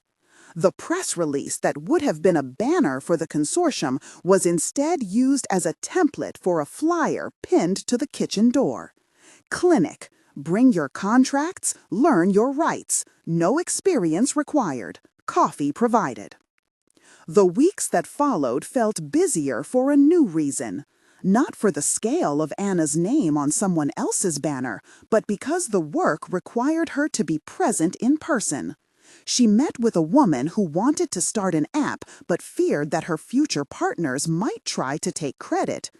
S1: The press release that would have been a banner for the consortium was instead used as a template for a flyer pinned to the kitchen door. Clinic. Bring your contracts, learn your rights. No experience required. Coffee provided. The weeks that followed felt busier for a new reason. Not for the scale of Anna's name on someone else's banner, but because the work required her to be present in person. She met with a woman who wanted to start an app but feared that her future partners might try to take credit.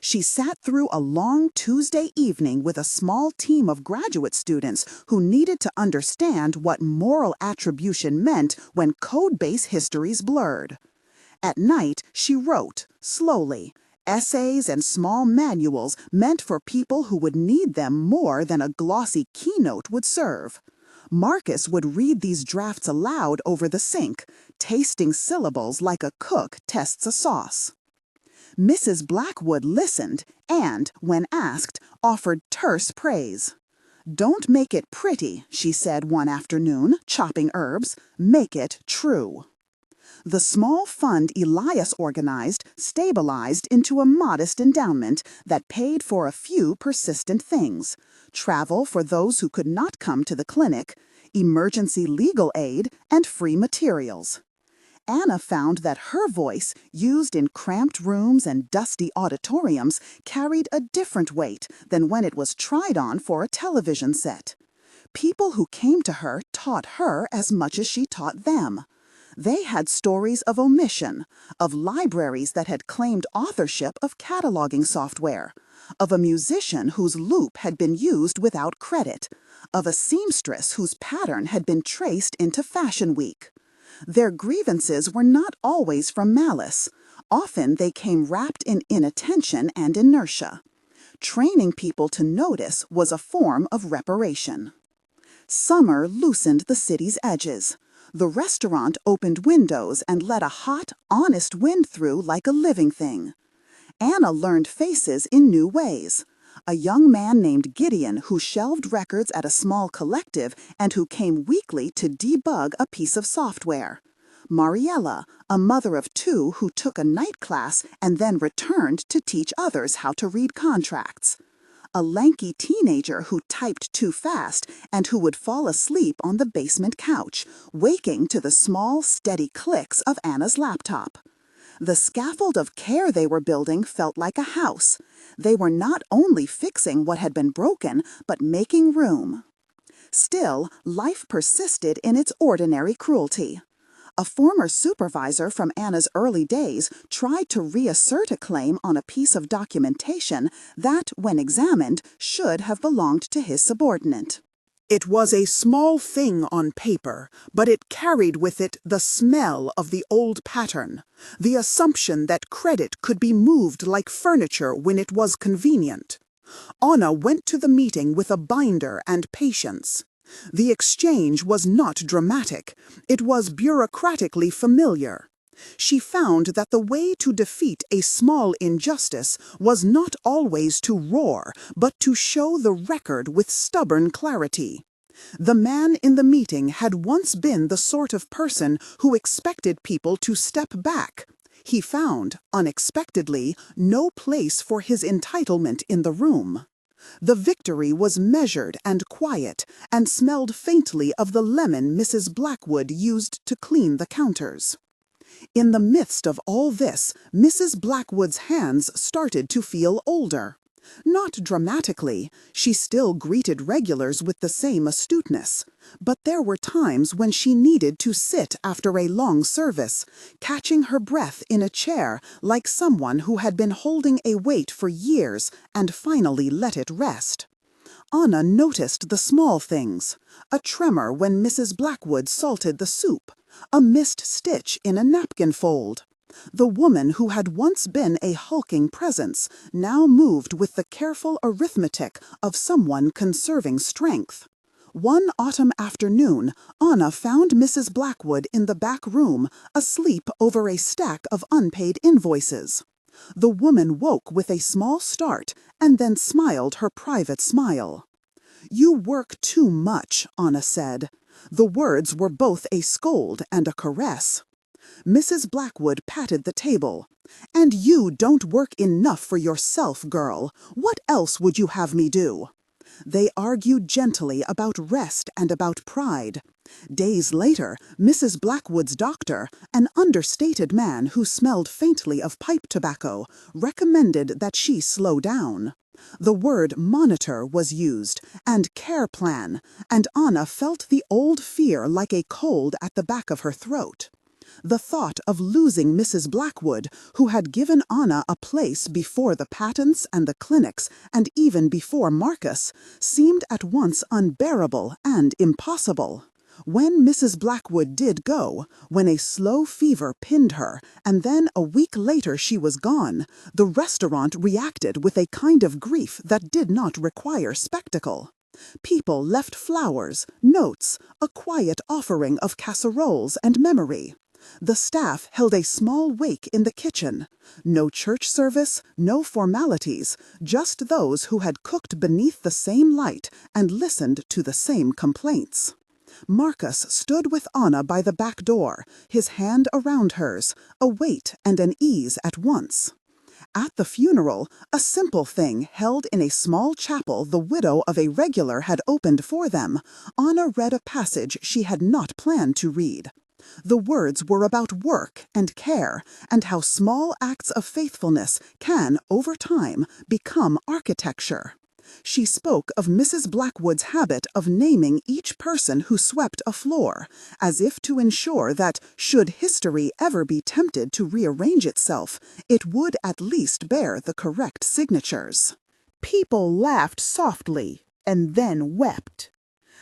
S1: She sat through a long Tuesday evening with a small team of graduate students who needed to understand what moral attribution meant when code-base histories blurred. At night, she wrote, slowly, essays and small manuals meant for people who would need them more than a glossy keynote would serve. Marcus would read these drafts aloud over the sink, tasting syllables like a cook tests a sauce. Mrs. Blackwood listened and, when asked, offered terse praise. "Don't make it pretty," she said one afternoon, chopping herbs. "Make it true." The small fund Elias organized stabilized into a modest endowment that paid for a few persistent things: travel for those who could not come to the clinic, emergency legal aid, and free materials. Anna found that her voice, used in cramped rooms and dusty auditoriums, carried a different weight than when it was tried on for a television set. People who came to her taught her as much as she taught them. They had stories of omission, of libraries that had claimed authorship of cataloging software, of a musician whose loop had been used without credit, of a seamstress whose pattern had been traced into Fashion Week. Their grievances were not always from malice. Often they came wrapped in inattention and inertia. Training people to notice was a form of reparation. Summer loosened the city's edges. The restaurant opened windows and let a hot, honest wind through like a living thing. Anna learned faces in new ways. A young man named Gideon who shelved records at a small collective and who came weekly to debug a piece of software. Mariella, a mother of two who took a night class and then returned to teach others how to read contracts. A lanky teenager who typed too fast and who would fall asleep on the basement couch, waking to the small, steady clicks of Anna's laptop. The scaffold of care they were building felt like a house. They were not only fixing what had been broken, but making room. Still, life persisted in its ordinary cruelty. A former supervisor from Anna's early days tried to reassert a claim on a piece of documentation that, when examined, should have belonged to his subordinate. It was a small thing on paper, but it carried with it the smell of the old pattern, the assumption that credit could be moved like furniture when it was convenient. Anna went to the meeting with a binder and patience. The exchange was not dramatic. It was bureaucratically familiar. She found that the way to defeat a small injustice was not always to roar, but to show the record with stubborn clarity. The man in the meeting had once been the sort of person who expected people to step back. He found, unexpectedly, no place for his entitlement in the room. The victory was measured and quiet, and smelled faintly of the lemon Mrs. Blackwood used to clean the counters. In the midst of all this, Mrs. Blackwood's hands started to feel older. Not dramatically, she still greeted regulars with the same astuteness, but there were times when she needed to sit after a long service, catching her breath in a chair like someone who had been holding a weight for years and finally let it rest. Anna noticed the small things: a tremor when Mrs. Blackwood salted the soup, a missed stitch in a napkin fold. The woman who had once been a hulking presence now moved with the careful arithmetic of someone conserving strength. One autumn afternoon, Anna found Mrs. Blackwood in the back room, asleep over a stack of unpaid invoices. The woman woke with a small start and then smiled her private smile. "You work too much," Anna said. The words were both a scold and a caress. Mrs. Blackwood patted the table. "And you don't work enough for yourself, girl. What else would you have me do?" They argued gently about rest and about pride. Days later, Mrs. Blackwood's doctor, an understated man who smelled faintly of pipe tobacco, recommended that she slow down. The word monitor was used, and care plan, and Anna felt the old fear like a cold at the back of her throat. The thought of losing Mrs. Blackwood, who had given Anna a place before the patents and the clinics and even before Marcus, seemed at once unbearable and impossible. When Mrs. Blackwood did go, when a slow fever pinned her, and then a week later she was gone, the restaurant reacted with a kind of grief that did not require spectacle. People left flowers, notes, a quiet offering of casseroles and memory. The staff held a small wake in the kitchen. No church service, no formalities, just those who had cooked beneath the same light and listened to the same complaints. Marcus stood with Anna by the back door, his hand around hers, a weight and an ease at once. At the funeral, a simple thing held in a small chapel the widow of a regular had opened for them, Anna read a passage she had not planned to read. The words were about work and care, and how small acts of faithfulness can, over time, become architecture. She spoke of Mrs. Blackwood's habit of naming each person who swept a floor, as if to ensure that, should history ever be tempted to rearrange itself, it would at least bear the correct signatures. People laughed softly, and then wept.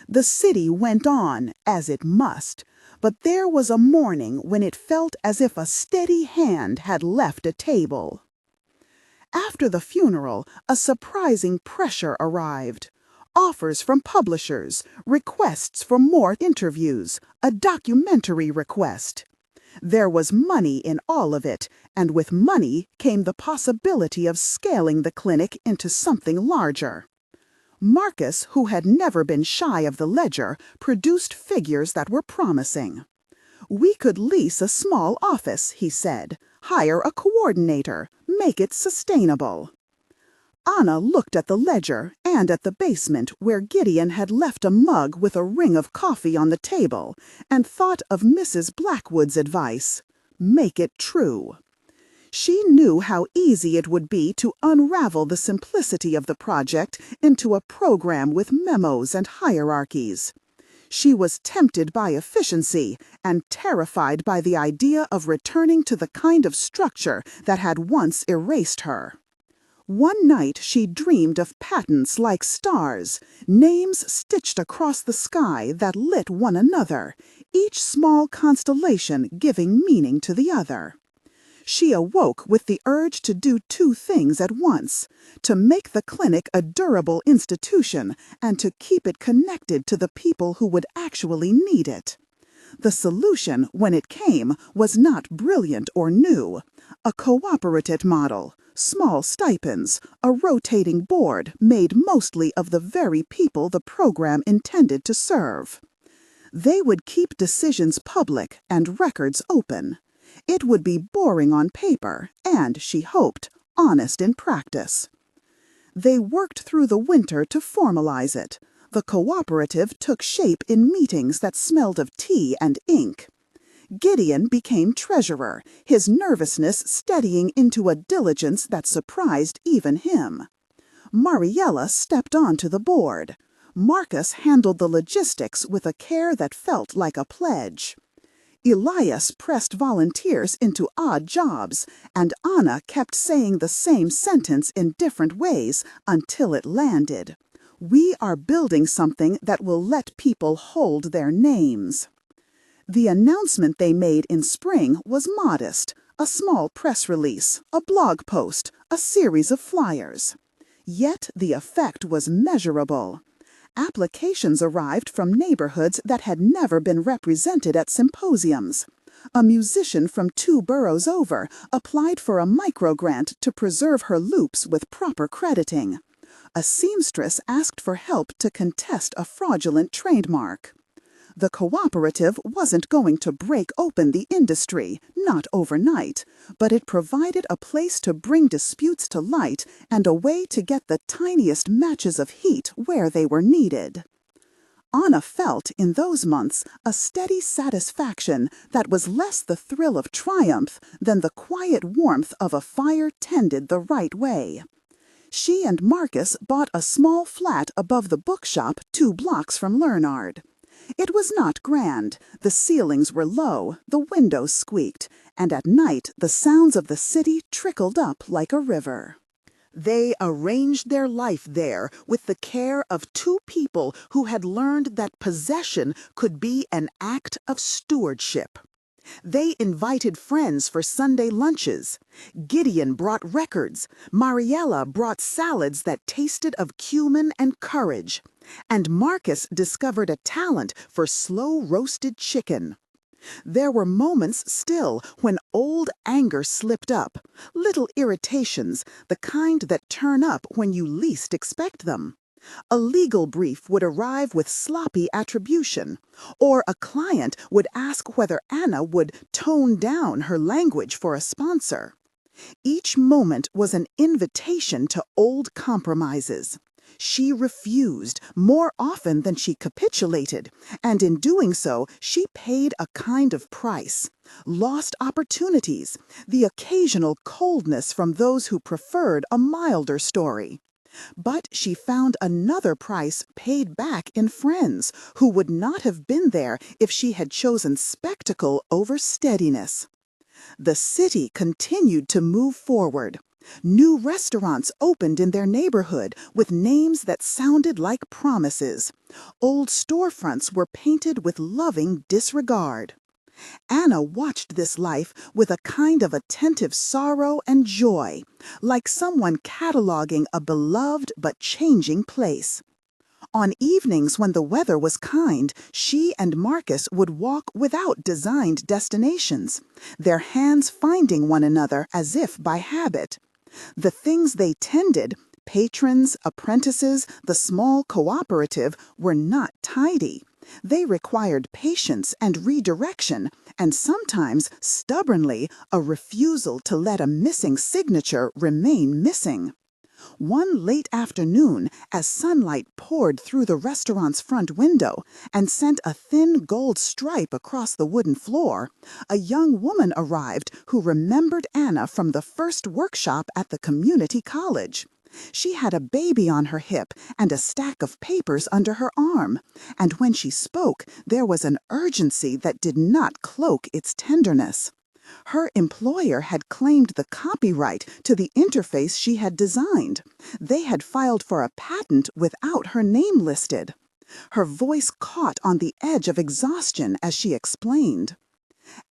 S1: The city went on, as it must, but there was a morning when it felt as if a steady hand had left a table. After the funeral, a surprising pressure arrived. Offers from publishers, requests for more interviews, a documentary request. There was money in all of it, and with money came the possibility of scaling the clinic into something larger. Marcus, who had never been shy of the ledger, produced figures that were promising. "We could lease a small office," he said, "hire a coordinator, make it sustainable." Anna looked at the ledger and at the basement where Gideon had left a mug with a ring of coffee on the table, and thought of Mrs. Blackwood's advice: make it true. She knew how easy it would be to unravel the simplicity of the project into a program with memos and hierarchies. She was tempted by efficiency and terrified by the idea of returning to the kind of structure that had once erased her. One night she dreamed of patents like stars, names stitched across the sky that lit one another, each small constellation giving meaning to the other. She awoke with the urge to do two things at once: to make the clinic a durable institution and to keep it connected to the people who would actually need it. The solution, when it came, was not brilliant or new. A cooperative model, small stipends, a rotating board made mostly of the very people the program intended to serve. They would keep decisions public and records open. It would be boring on paper and, she hoped, honest in practice. They worked through the winter to formalize it. The cooperative took shape in meetings that smelled of tea and ink. Gideon became treasurer, his nervousness steadying into a diligence that surprised even him. Mariella stepped onto the board. Marcus handled the logistics with a care that felt like a pledge. Elias pressed volunteers into odd jobs, and Anna kept saying the same sentence in different ways until it landed. We are building something that will let people hold their names. The announcement they made in spring was modest: a small press release, a blog post, a series of flyers. Yet the effect was measurable. Applications arrived from neighborhoods that had never been represented at symposiums. A musician from 2 boroughs over applied for a microgrant to preserve her loops with proper crediting. A seamstress asked for help to contest a fraudulent trademark. The cooperative wasn't going to break open the industry, not overnight, but it provided a place to bring disputes to light and a way to get the tiniest matches of heat where they were needed. Anna felt, in those months, a steady satisfaction that was less the thrill of triumph than the quiet warmth of a fire tended the right way. She and Marcus bought a small flat above the bookshop 2 blocks from Leernard. It was not grand. The ceilings were low, the windows squeaked, and at night the sounds of the city trickled up like a river. They arranged their life there with the care of 2 people who had learned that possession could be an act of stewardship. They invited friends for Sunday lunches. Gideon brought records. Mariella brought salads that tasted of cumin and courage. And Marcus discovered a talent for slow-roasted chicken. There were moments still when old anger slipped up, little irritations, the kind that turn up when you least expect them. A legal brief would arrive with sloppy attribution, or a client would ask whether Anna would tone down her language for a sponsor. Each moment was an invitation to old compromises. She refused more often than she capitulated, and in doing so she paid a kind of price. Lost opportunities, the occasional coldness from those who preferred a milder story. But she found another price paid back in friends who would not have been there if she had chosen spectacle over steadiness. The city continued to move forward. New restaurants opened in their neighborhood with names that sounded like promises. Old storefronts were painted with loving disregard. Anna watched this life with a kind of attentive sorrow and joy, like someone cataloging a beloved but changing place. On evenings when the weather was kind, she and Marcus would walk without designed destinations, their hands finding one another as if by habit. The things they tended, patrons, apprentices, the small cooperative, were not tidy. They required patience and redirection, and sometimes, stubbornly, a refusal to let a missing signature remain missing. One late afternoon, as sunlight poured through the restaurant's front window and sent a thin gold stripe across the wooden floor, a young woman arrived who remembered Anna from the first workshop at the community college. She had a baby on her hip and a stack of papers under her arm, and when she spoke, there was an urgency that did not cloak its tenderness. Her employer had claimed the copyright to the interface she had designed. They had filed for a patent without her name listed. Her voice caught on the edge of exhaustion as she explained.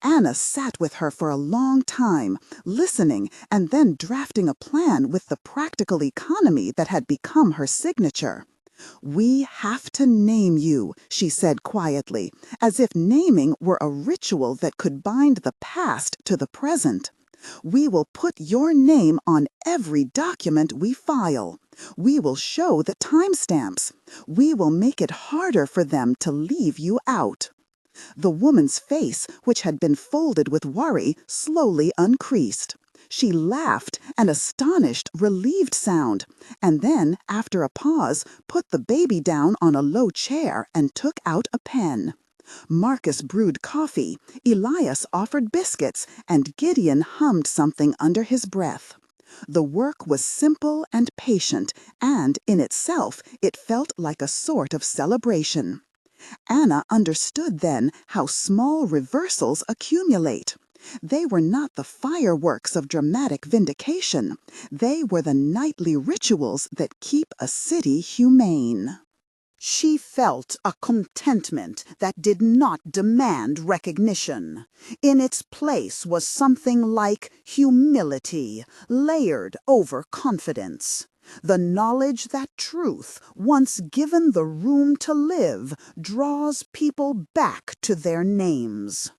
S1: Anna sat with her for a long time, listening and then drafting a plan with the practical economy that had become her signature. "We have to name you," she said quietly, as if naming were a ritual that could bind the past to the present. "We will put your name on every document we file. We will show the timestamps. We will make it harder for them to leave you out." The woman's face, which had been folded with worry, slowly uncreased. She laughed, an astonished, relieved sound, and then, after a pause, put the baby down on a low chair and took out a pen. Marcus brewed coffee, Elias offered biscuits, and Gideon hummed something under his breath. The work was simple and patient, and, in itself, it felt like a sort of celebration. Anna understood then how small reversals accumulate. They were not the fireworks of dramatic vindication. They were the nightly rituals that keep a city humane. She felt a contentment that did not demand recognition. In its place was something like humility, layered over confidence. The knowledge that truth, once given the room to live, draws people back to their names.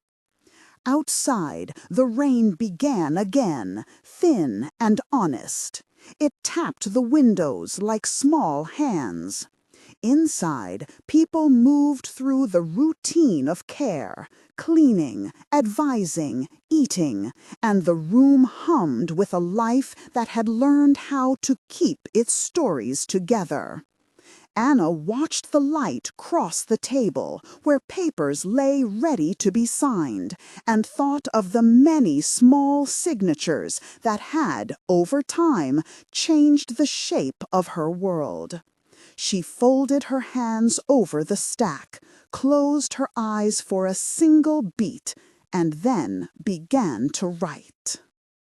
S1: Outside, the rain began again, thin and honest. It tapped the windows like small hands. Inside, people moved through the routine of care, cleaning, advising, eating, and the room hummed with a life that had learned how to keep its stories together. Anna watched the light cross the table, where papers lay ready to be signed, and thought of the many small signatures that had, over time, changed the shape of her world. She folded her hands over the stack, closed her eyes for a single beat, and then began to write.